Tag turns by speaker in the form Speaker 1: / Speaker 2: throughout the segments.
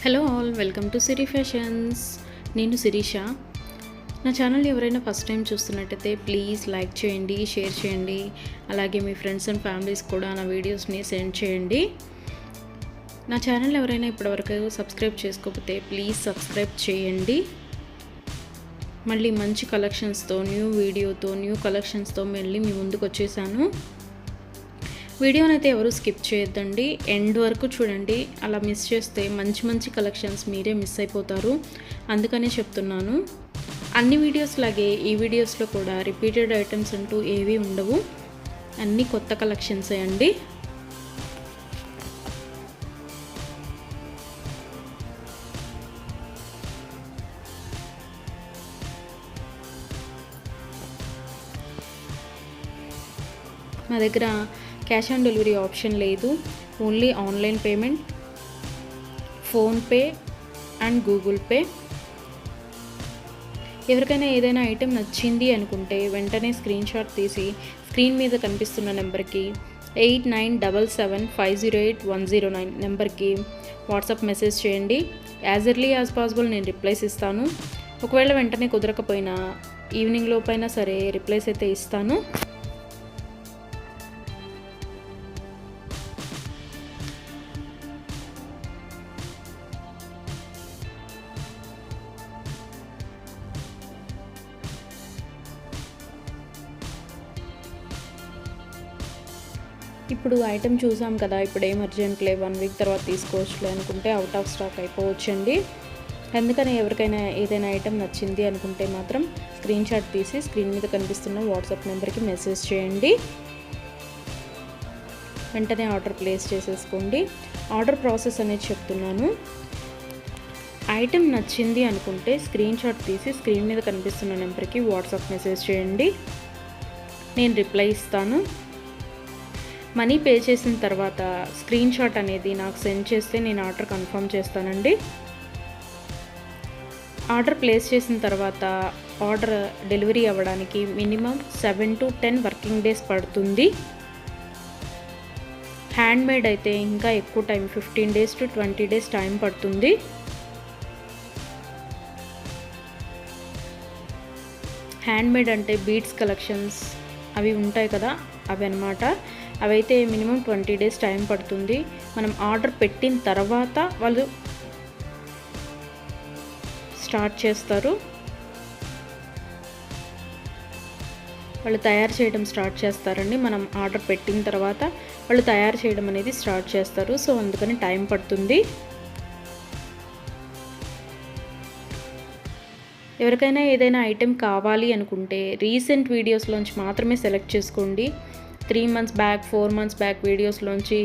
Speaker 1: Hello all, welcome to Siri fashions. నేను శిరీష. నా channel ఎవరైనా ఫస్ట్ టైం చూస్తున్నట్టయితే ప్లీజ్ లైక్ చేయండి, షేర్ చేయండి. అలాగే మీ ఫ్రెండ్స్ అండ్ ఫ్యామిలీస్ కూడా నా వీడియోస్ని సెండ్ చేయండి. నా ఛానల్ ఎవరైనా ఇప్పటివరకు సబ్స్క్రైబ్ చేసుకోకపోతే ప్లీజ్ సబ్స్క్రైబ్ చేయండి. మళ్ళీ మంచి కలెక్షన్స్తో, న్యూ వీడియోతో, న్యూ కలెక్షన్స్తో మళ్ళీ మీ ముందుకు వచ్చేసాను. వీడియోని అయితే ఎవరు స్కిప్ చేయొద్దండి, ఎండ్ వరకు చూడండి. అలా మిస్ చేస్తే మంచి మంచి కలెక్షన్స్ మీరే మిస్ అయిపోతారు. అందుకనే చెప్తున్నాను. అన్ని వీడియోస్ లాగే ఈ వీడియోస్లో కూడా రిపీటెడ్ ఐటమ్స్ అంటూ ఏవీ ఉండవు. అన్నీ కొత్త కలెక్షన్సే అండి. మా దగ్గర క్యాష్ ఆన్ డెలివరీ ఆప్షన్ లేదు. Only online payment, PhonePe and Google pay. ఎవరికైనా ఏదైనా ఐటెం నచ్చింది అనుకుంటే వెంటనే స్క్రీన్ షాట్ తీసి స్క్రీన్ మీద కనిపిస్తున్న నెంబర్కి 8977508109 నెంబర్కి వాట్సాప్ మెసేజ్ చేయండి. యాజ్ ఎర్లీ యాజ్ పాసిబుల్ నేను రిప్లైస్ ఇస్తాను. ఒకవేళ వెంటనే కుదరకపోయినా ఈవినింగ్ లోపైనా సరే రిప్లైస్ అయితే ఇస్తాను. ఇప్పుడు ఐటెం చూసాం కదా, ఇప్పుడు ఏం అర్జెంట్లే, 1 వీక్ తర్వాత తీసుకోవచ్చులే అనుకుంటే అవుట్ ఆఫ్ స్టాక్ అయిపోవచ్చండి. అందుకని ఎవరికైనా ఏదైనా ఐటెం నచ్చింది అనుకుంటే మాత్రం స్క్రీన్ షాట్ తీసి స్క్రీన్ మీద కనిపిస్తున్న వాట్సాప్ నెంబర్కి మెసేజ్ చేయండి. వెంటనే ఆర్డర్ ప్లేస్ చేసేసుకోండి. ఆర్డర్ ప్రాసెస్ అనేది చెప్తున్నాను. ఐటెం నచ్చింది అనుకుంటే స్క్రీన్ షాట్ తీసి స్క్రీన్ మీద కనిపిస్తున్న నెంబర్కి వాట్సాప్ మెసేజ్ చేయండి. నేను రిప్లై ఇస్తాను. మనీ పే చేసిన తర్వాత స్క్రీన్ షాట్ అనేది నాకు సెండ్ చేస్తే నేను ఆర్డర్ కన్ఫర్మ్ చేస్తానండి. ఆర్డర్ ప్లేస్ చేసిన తర్వాత ఆర్డర్ డెలివరీ అవ్వడానికి మినిమం 7 to 10 వర్కింగ్ డేస్ పడుతుంది. హ్యాండ్మేడ్ అయితే ఇంకా ఎక్కువ time, 15 days to 20 days time పడుతుంది. హ్యాండ్మేడ్ అంటే బీడ్స్ కలెక్షన్స్ అవి ఉంటాయి కదా, అవి అన్నమాట. అవైతే మినిమం 20 days టైం పడుతుంది. మనం ఆర్డర్ పెట్టిన తర్వాత వాళ్ళు స్టార్ట్ చేస్తారు. వాళ్ళు తయారు చేయడం స్టార్ట్ చేస్తారండి. మనం ఆర్డర్ పెట్టిన తర్వాత వాళ్ళు తయారు చేయడం అనేది స్టార్ట్ చేస్తారు. సో అందుకని టైం పడుతుంది. ఎవరికైనా ఏదైనా ఐటెం కావాలి అనుకుంటే రీసెంట్ వీడియోస్లోంచి మాత్రమే సెలెక్ట్ చేసుకోండి. 3 months బ్యాక్, 4 months బ్యాక్ వీడియోస్లోంచి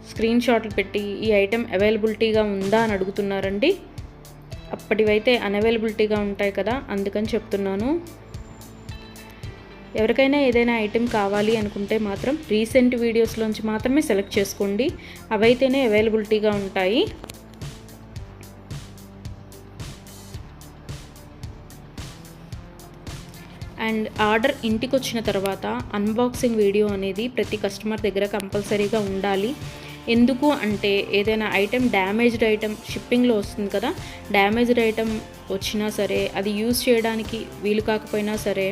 Speaker 1: స్క్రీన్ షాట్లు పెట్టి ఈ ఐటెం అవైలబిలిటీగా ఉందా అని అడుగుతున్నారండి. అప్పటివైతే అన్అవైలబిలిటీగా ఉంటాయి కదా, అందుకని చెప్తున్నాను. ఎవరికైనా ఏదైనా ఐటెం కావాలి అనుకుంటే మాత్రం రీసెంట్ వీడియోస్లోంచి మాత్రమే సెలెక్ట్ చేసుకోండి. అవైతేనే అవైలబిలిటీగా ఉంటాయి. అండ్ ఆర్డర్ ఇంటికి వచ్చిన తర్వాత అన్బాక్సింగ్ వీడియో అనేది ప్రతి కస్టమర్ దగ్గర కంపల్సరీగా ఉండాలి. ఎందుకు అంటే ఏదైనా ఐటెం డ్యామేజ్డ్ ఐటెం షిప్పింగ్లో వస్తుంది కదా, డ్యామేజ్డ్ ఐటెం వచ్చినా సరే, అది యూజ్ చేయడానికి వీలు కాకపోయినా సరే,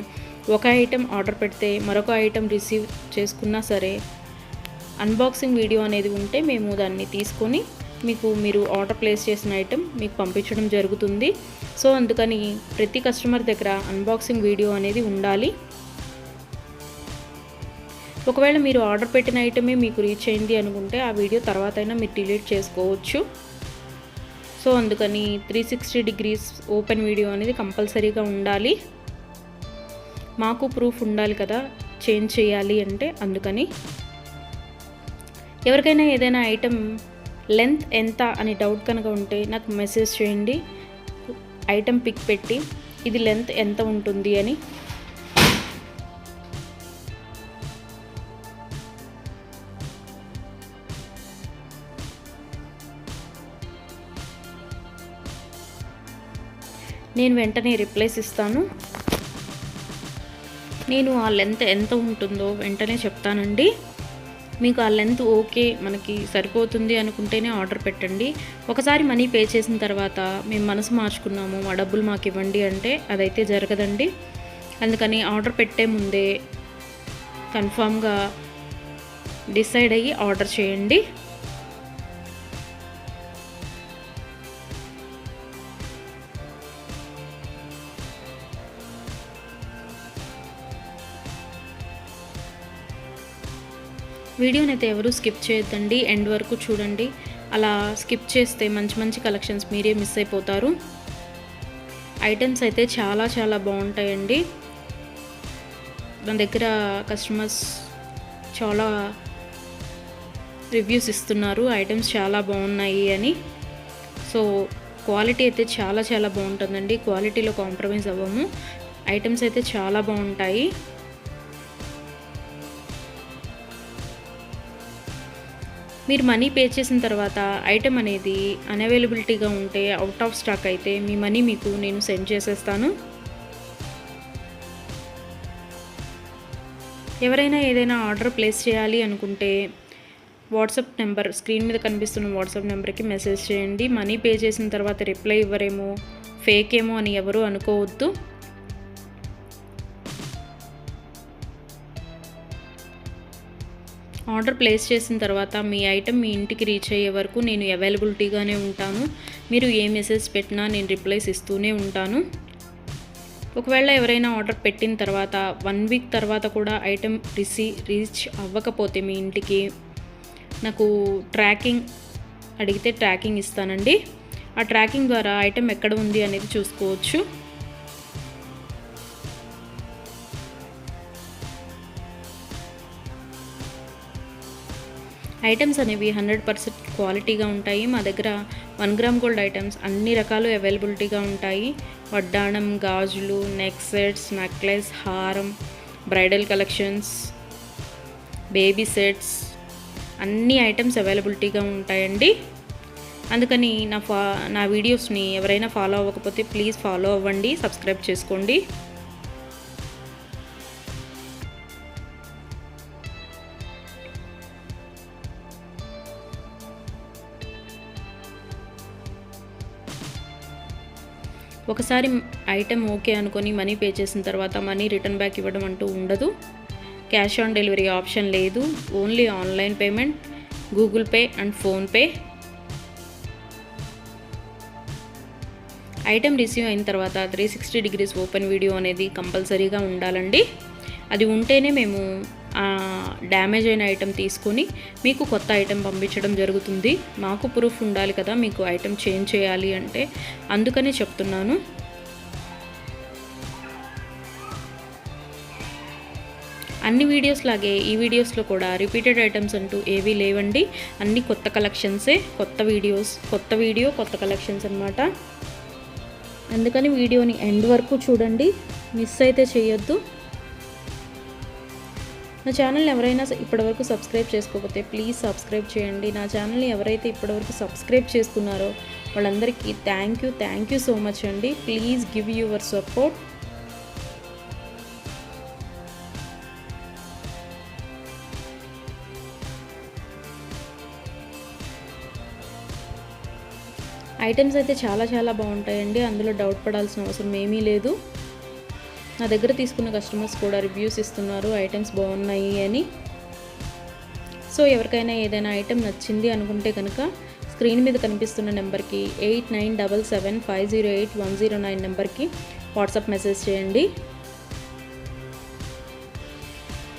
Speaker 1: ఒక ఐటెం ఆర్డర్ పెడితే మరొక ఐటెం రిసీవ్ చేసుకున్నా సరే, అన్బాక్సింగ్ వీడియో అనేది ఉంటే మేము దాన్ని తీసుకొని మీరు ఆర్డర్ ప్లేస్ చేసిన ఐటెం మీకు పంపించడం జరుగుతుంది. సో అందుకని ప్రతి కస్టమర్ దగ్గర అన్బాక్సింగ్ వీడియో అనేది ఉండాలి. ఒకవేళ మీరు ఆర్డర్ పెట్టిన ఐటమే మీకు రీచ్ అయింది అనుకుంటే ఆ వీడియో తర్వాత అయినా మీరు డిలీట్ చేసుకోవచ్చు. సో అందుకని 360 degrees ఓపెన్ వీడియో అనేది కంపల్సరీగా ఉండాలి. మాకు ప్రూఫ్ ఉండాలి కదా చేంజ్ చేయాలి అంటే. అందుకని ఎవరికైనా ఏదైనా ఐటెం లెంత్ ఎంత అని డౌట్ కనుక ఉంటే నాకు మెసేజ్ చేయండి. ఐటెం పిక్ పెట్టి ఇది లెంత్ ఎంత ఉంటుంది అని. నేను వెంటనే రిప్లైస్ ఇస్తాను. నేను ఆ లెంత్ ఎంత ఉంటుందో వెంటనే చెప్తానండి. మీకు ఆ లెంత్ ఓకే, మనకి సరిపోతుంది అనుకుంటేనే ఆర్డర్ పెట్టండి. ఒకసారి మనీ పే చేసిన తర్వాత మేము మనసు మార్చుకున్నాము, మా డబ్బులు మాకు ఇవ్వండి అంటే అదైతే జరగదండి. అందుకని ఆర్డర్ పెట్టే ముందే కన్ఫామ్గా డిసైడ్ అయ్యి ఆర్డర్ చేయండి. వీడియోని అయితే ఎవరు స్కిప్ చేయొద్దండి, ఎండ్ వరకు చూడండి. అలా స్కిప్ చేస్తే మంచి మంచి కలెక్షన్స్ మీరే మిస్ అయిపోతారు. ఐటమ్స్ అయితే చాలా చాలా బాగుంటాయండి. మన దగ్గర కస్టమర్స్ చాలా రివ్యూస్ ఇస్తున్నారు ఐటమ్స్ చాలా బాగున్నాయి అని. సో క్వాలిటీ అయితే చాలా చాలా బాగుంటుందండి, క్వాలిటీలో కాంప్రమైజ్ అవ్వము. ఐటమ్స్ అయితే చాలా బాగుంటాయి. మీరు మనీ పే చేసిన తర్వాత ఐటమ్ అనేది అన్అవైలబిలిటీగా ఉంటే, అవుట్ ఆఫ్ స్టాక్ అయితే మీ మనీ మీకు నేను సెండ్ చేసేస్తాను. ఎవరైనా ఏదైనా ఆర్డర్ ప్లేస్ చేయాలి అనుకుంటే వాట్సాప్ నెంబర్, స్క్రీన్ మీద కనిపిస్తున్న వాట్సాప్ నెంబర్కి మెసేజ్ చేయండి. మనీ పే చేసిన తర్వాత రిప్లై ఇవ్వరేమో, ఫేక్ ఏమో అని ఎవరు అనుకోవద్దు. ఆర్డర్ ప్లేస్ చేసిన తర్వాత మీ ఐటెం మీ ఇంటికి రీచ్ అయ్యే వరకు నేను అవైలబిలిటీగానే ఉంటాను. మీరు ఏ మెసేజ్ పెట్టినా నేను రిప్లైస్ ఇస్తూనే ఉంటాను. ఒకవేళ ఎవరైనా ఆర్డర్ పెట్టిన తర్వాత 1 వీక్ తర్వాత కూడా ఐటెం రీచ్ అవ్వకపోతే మీ ఇంటికి నాకు ట్రాకింగ్ అడిగితే ట్రాకింగ్ ఇస్తానండి. ఆ ట్రాకింగ్ ద్వారా ఐటెం ఎక్కడ ఉంది అనేది చూసుకోవచ్చు. ఐటమ్స్ అనేవి 100% క్వాలిటీగా ఉంటాయి. మా దగ్గర 1 గ్రామ్ గోల్డ్ ఐటమ్స్ అన్ని రకాలు అవైలబిలిటీగా ఉంటాయి. వడ్డాణం, గాజులు, నెక్ సెట్స్, నెక్లెస్, హారం, బ్రైడల్ కలెక్షన్స్, బేబీ సెట్స్, అన్ని ఐటమ్స్ అవైలబిలిటీగా ఉంటాయండి. అందుకని నా వీడియోస్ని ఎవరైనా ఫాలో అవ్వకపోతే ప్లీజ్ ఫాలో అవ్వండి, సబ్స్క్రైబ్ చేసుకోండి. ఒకసారి ఐటెం ఓకే అనుకొని మనీ పే చేసిన తర్వాత మనీ రిటర్న్ బ్యాక్ ఇవ్వడం అంటూ ఉండదు. క్యాష్ ఆన్ డెలివరీ ఆప్షన్ లేదు. Only online payment, Google pay and PhonePe. Item receive అయిన తర్వాత 360 డిగ్రీస్ ఓపెన్ వీడియో అనేది కంపల్సరీగా ఉండాలండి. అది ఉంటేనే మేము డ్యామేజ్ అయిన ఐటెం తీసుకొని మీకు కొత్త ఐటెం పంపించడం జరుగుతుంది. మాకు ప్రూఫ్ ఉండాలి కదా మీకు ఐటెం చేంజ్ చేయాలి అంటే, అందుకనే చెప్తున్నాను. అన్ని వీడియోస్ లాగే ఈ వీడియోస్లో కూడా రిపీటెడ్ ఐటమ్స్ అంటూ ఏవీ లేవండి. అన్ని కొత్త కలెక్షన్సే, కొత్త వీడియో కొత్త కలెక్షన్స్ అన్నమాట. అందుకని వీడియోని ఎండ్ వరకు చూడండి, మిస్ అయితే చేయొద్దు. నా ఛానల్ని ఎవరైనా ఇప్పటివరకు సబ్స్క్రైబ్ చేసుకోకపోతే ప్లీజ్ సబ్స్క్రైబ్ చేయండి. నా ఛానల్ని ఎవరైతే ఇప్పటివరకు సబ్స్క్రైబ్ చేసుకున్నారో వాళ్ళందరికీ థ్యాంక్ యూ సో మచ్ అండి. Please give your support. Items అయితే చాలా చాలా బాగుంటాయండి, అందులో డౌట్ పడాల్సిన అవసరం ఏమీ లేదు. నా దగ్గర తీసుకున్న కస్టమర్స్ కూడా రివ్యూస్ ఇస్తున్నారు ఐటమ్స్ బాగున్నాయి అని. సో ఎవరికైనా ఏదైనా ఐటెం నచ్చింది అనుకుంటే కనుక స్క్రీన్ మీద కనిపిస్తున్న నెంబర్కి 8977508109 నెంబర్కి వాట్సాప్ మెసేజ్ చేయండి.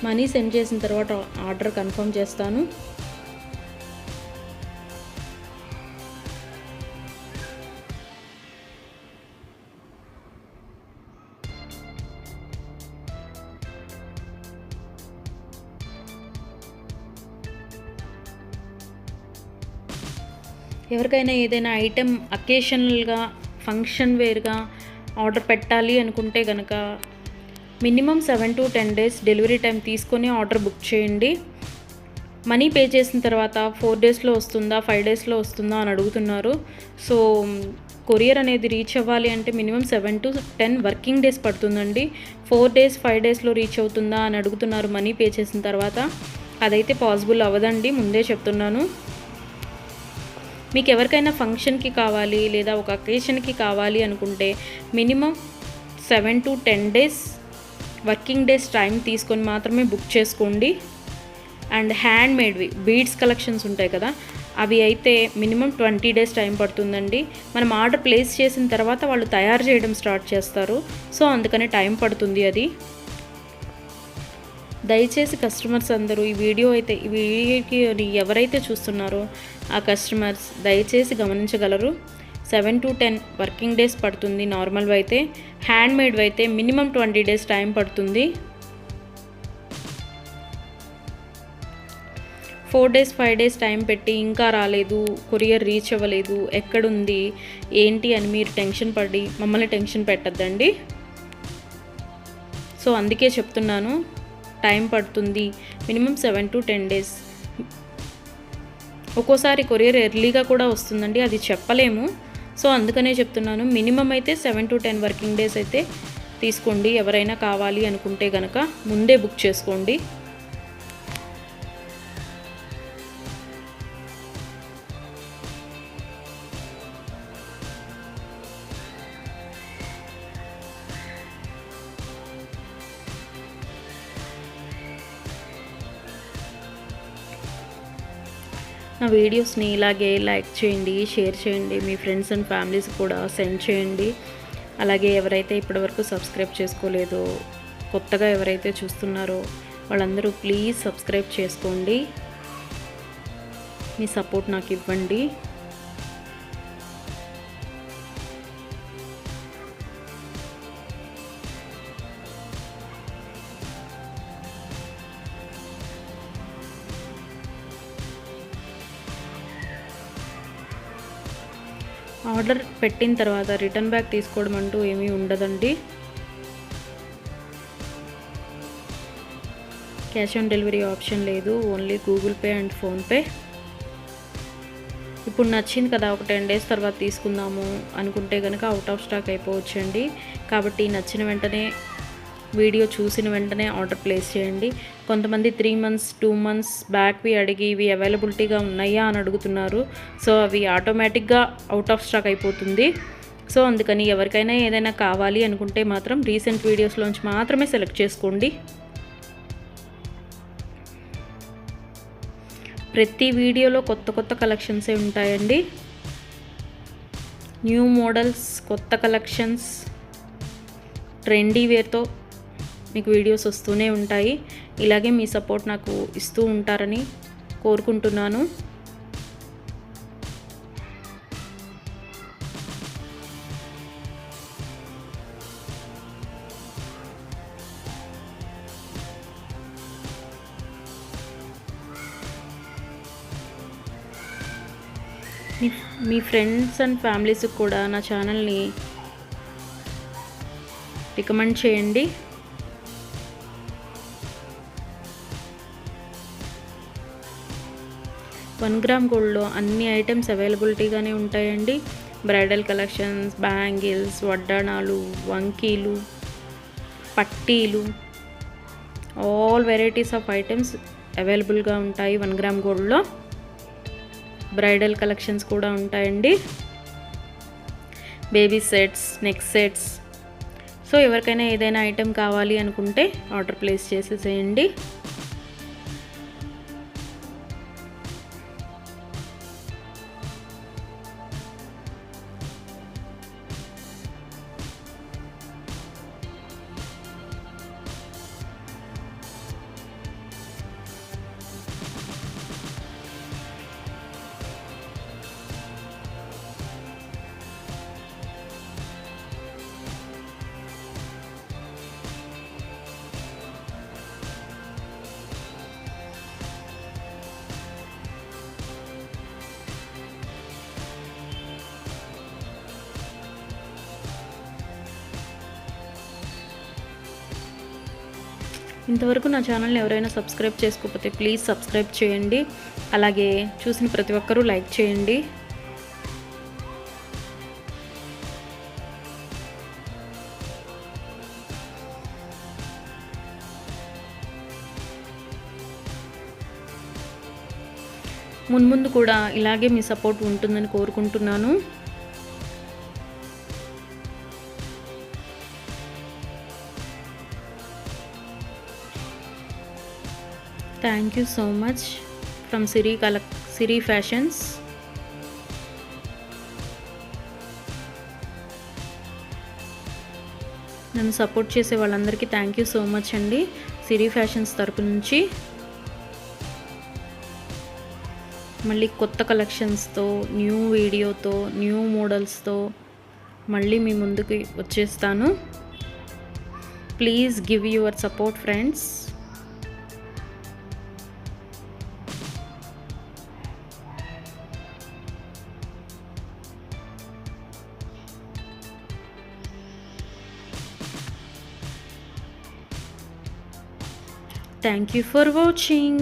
Speaker 1: మనీ సెండ్ చేసిన తర్వాత ఆర్డర్ కన్ఫర్మ్ చేస్తాను. ఎవరికైనా ఏదైనా ఐటెం అకేషనల్గా, ఫంక్షన్ వేర్గా ఆర్డర్ పెట్టాలి అనుకుంటే కనుక minimum 7 to 10 days delivery time తీసుకొని ఆర్డర్ బుక్ చేయండి. మనీ పే చేసిన తర్వాత 4 daysలో వస్తుందా, 5 daysలో వస్తుందా అని అడుగుతున్నారు. సో కొరియర్ అనేది రీచ్ అవ్వాలి అంటే మినిమం 7 to 10 వర్కింగ్ డేస్ పడుతుందండి. 4 days 5 daysలో రీచ్ అవుతుందా అని అడుగుతున్నారు మనీ పే చేసిన తర్వాత. అదైతే పాసిబుల్ అవ్వదండి, ముందే చెప్తున్నాను. మీకు ఎవరికైనా ఫంక్షన్కి కావాలి లేదా ఒక అకేషన్కి కావాలి అనుకుంటే minimum 7 to 10 days working days time తీసుకొని మాత్రమే బుక్ చేసుకోండి. అండ్ హ్యాండ్ మేడ్వి బీడ్స్ కలెక్షన్స్ ఉంటాయి కదా, అవి అయితే మినిమం 20 డేస్ టైం పడుతుందండి. మనం ఆర్డర్ ప్లేస్ చేసిన తర్వాత వాళ్ళు తయారు చేయడం స్టార్ట్ చేస్తారు. సో అందుకనే టైం పడుతుంది అది. దయచేసి కస్టమర్స్ అందరూ ఈ వీడియోకి ఎవరైతే చూస్తున్నారో ఆ కస్టమర్స్ దయచేసి గమనించగలరు. 7 to 10 వర్కింగ్ డేస్ పడుతుంది నార్మల్వి అయితే. హ్యాండ్ మేడ్వి అయితే మినిమం 20 డేస్ టైం పడుతుంది. 4 డేస్ 5 డేస్ టైం పెట్టి ఇంకా రాలేదు, కొరియర్ రీచ్ అవ్వలేదు, ఎక్కడుంది ఏంటి అని మీరు టెన్షన్ పడి మమ్మల్ని టెన్షన్ పెట్టద్దండి. సో అందుకే చెప్తున్నాను, టైం పడుతుంది మినిమం 7 to 10 డేస్. ఒక్కోసారి కొరియర్ ఎర్లీగా కూడా వస్తుందండి, అది చెప్పలేము. సో అందుకనే చెప్తున్నాను, మినిమం అయితే 7 to 10 వర్కింగ్ డేస్ అయితే తీసుకోండి. ఎవరైనా కావాలి అనుకుంటే కనుక ముందే బుక్ చేసుకోండి. నా వీడియోస్ని ఇలాగే లైక్ చేయండి, షేర్ చేయండి, మీ ఫ్రెండ్స్ అండ్ ఫ్యామిలీస్ కూడా సెండ్ చేయండి. అలాగే ఎవరైతే ఇప్పటివరకు సబ్స్క్రైబ్ చేసుకోలేదో, కొత్తగా ఎవరైతే చూస్తున్నారో వాళ్ళందరూ ప్లీజ్ సబ్స్క్రైబ్ చేసుకోండి. మీ సపోర్ట్ నాకు ఇవ్వండి. ఆర్డర్ పెట్టిన తర్వాత రిటర్న్ బ్యాక్ తీసుకోవడం అంటూ ఏమీ ఉండదండి. క్యాష్ ఆన్ డెలివరీ ఆప్షన్ లేదు, only Google pay and PhonePe. ఇప్పుడు నచ్చింది కదా, ఒక 10 డేస్ తర్వాత తీసుకుందాము అనుకుంటే కనుక అవుట్ ఆఫ్ స్టాక్ అయిపోవచ్చండి. కాబట్టి నచ్చిన వెంటనే, వీడియో చూసిన వెంటనే ఆర్డర్ ప్లేస్ చేయండి. కొంతమంది 3 months 2 months బ్యాక్వి అడిగి ఇవి అవైలబిలిటీగా ఉన్నాయా అని అడుగుతున్నారు. సో అవి ఆటోమేటిక్గా అవుట్ ఆఫ్ స్టాక్ అయిపోతుంది. సో అందుకని ఎవరికైనా ఏదైనా కావాలి అనుకుంటే మాత్రం రీసెంట్ వీడియోస్లోంచి మాత్రమే సెలెక్ట్ చేసుకోండి. ప్రతి వీడియోలో కొత్త కొత్త కలెక్షన్సే ఉంటాయండి. న్యూ మోడల్స్, కొత్త కలెక్షన్స్, ట్రెండీ వేర్తో మీకు వీడియోస్ వస్తూనే ఉంటాయి. ఇలాగే మీ సపోర్ట్ నాకు ఇస్తూ ఉంటారని కోరుకుంటున్నాను. మీ ఫ్రెండ్స్ అండ్ ఫ్యామిలీస్కి కూడా నా ఛానల్ని రికమెండ్ చేయండి. వన్ గ్రామ్ గోల్డ్లో అన్ని ఐటమ్స్ అవైలబిలిటీగానే ఉంటాయండి. బ్రైడల్ కలెక్షన్స్, బ్యాంగిల్స్, వడ్డాణాలు, వంకీలు, పట్టీలు, ఆల్ వెరైటీస్ ఆఫ్ ఐటమ్స్ అవైలబుల్గా ఉంటాయి 1 గ్రామ్ గోల్డ్లో. బ్రైడల్ కలెక్షన్స్ కూడా ఉంటాయండి. Baby sets, neck sets. So ఎవరికైనా ఏదైనా ఐటెం కావాలి అనుకుంటే ఆర్డర్ ప్లేస్ చేసేసేయండి. ఇంతవరకు నా ఛానల్ని ఎవరైనా సబ్స్క్రైబ్ చేసుకోకపోతే ప్లీజ్ సబ్స్క్రైబ్ చేయండి. అలాగే చూసిన ప్రతి ఒక్కరూ లైక్ చేయండి. మున్ముందు కూడా ఇలాగే మీ సపోర్ట్ ఉంటుందని కోరుకుంటున్నాను. Thank you so much from Siri fashions. నన్ను సపోర్ట్ చేసే వాళ్ళందరికీ థ్యాంక్ యూ సో మచ్ అండి, సిరి ఫ్యాషన్స్ తరపు నుంచి. మళ్ళీ కొత్త కలెక్షన్స్తో, న్యూ వీడియోతో, న్యూ మోడల్స్తో మళ్ళీ మీ ముందుకు వచ్చేస్తాను. Please give your support friends. Thank you for watching.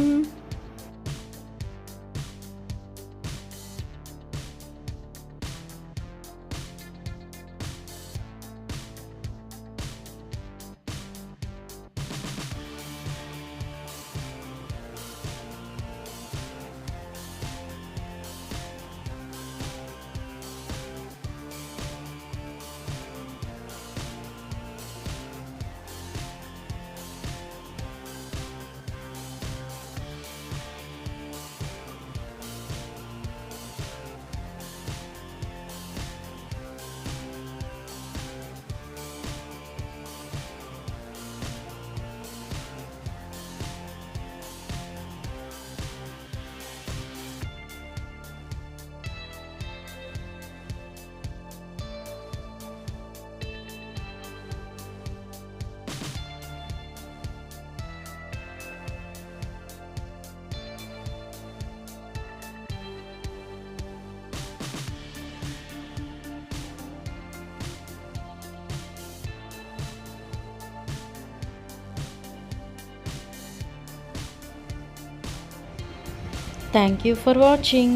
Speaker 1: Thank you for watching.